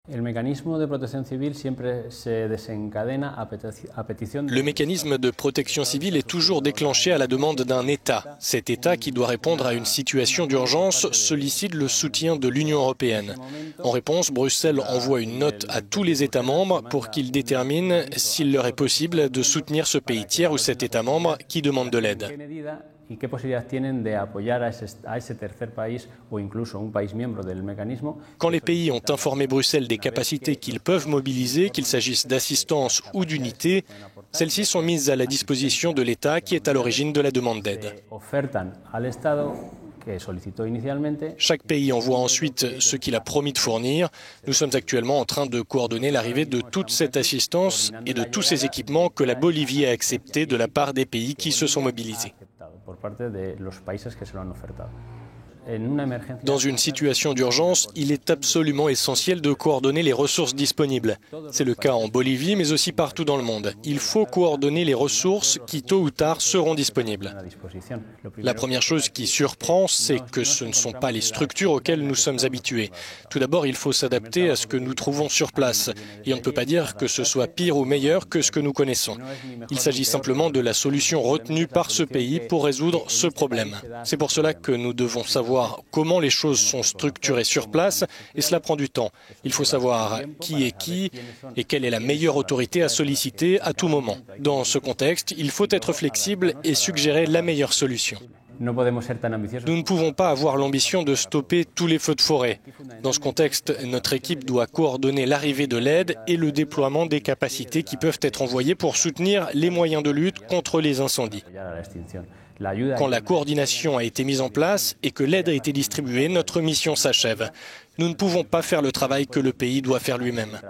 Le mécanisme de protection civile est toujours déclenché à la demande d'un État. Cet État, qui doit répondre à une situation d'urgence, sollicite le soutien de l'Union européenne. En réponse, Bruxelles envoie une note à tous les États membres pour qu'ils déterminent s'il leur est possible de soutenir ce pays tiers ou cet État membre qui demande de l'aide. ¿Y qué posibilidades tienen de apoyar a ese tercer país o incluso un país miembro del mecanismo? Quand les pays ont informé Bruxelles des capacités qu'ils peuvent mobiliser, qu'il s'agisse d'assistance ou d'unité, celles-ci sont mises à la disposition de l'État qui est à l'origine de la demande d'aide. Chaque pays envoie ensuite ce qu'il a promis de fournir. Nous sommes actuellement en train de coordonner l'arrivée de toute cette assistance et de tous ces équipements que la Bolivie a acceptés de la part des pays qui se sont mobilisés. Dans une situation d'urgence, il est absolument essentiel de coordonner les ressources disponibles. C'est le cas en Bolivie, mais aussi partout dans le monde. Il faut coordonner les ressources qui, tôt ou tard, seront disponibles. La première chose qui surprend, c'est que ce ne sont pas les structures auxquelles nous sommes habitués. Tout d'abord, il faut s'adapter à ce que nous trouvons sur place. Et on ne peut pas dire que ce soit pire ou meilleur que ce que nous connaissons. Il s'agit simplement de la solution retenue par ce pays pour résoudre ce problème. C'est pour cela que nous devons savoir comment les choses sont structurées sur place, et cela prend du temps. Il faut savoir qui est qui et quelle est la meilleure autorité à solliciter à tout moment. Dans ce contexte, il faut être flexible et suggérer la meilleure solution. Nous ne pouvons pas avoir l'ambition de stopper tous les feux de forêt. Dans ce contexte, notre équipe doit coordonner l'arrivée de l'aide et le déploiement des capacités qui peuvent être envoyées pour soutenir les moyens de lutte contre les incendies. Quand la coordination a été mise en place et que l'aide a été distribuée, notre mission s'achève. Nous ne pouvons pas faire le travail que le pays doit faire lui-même.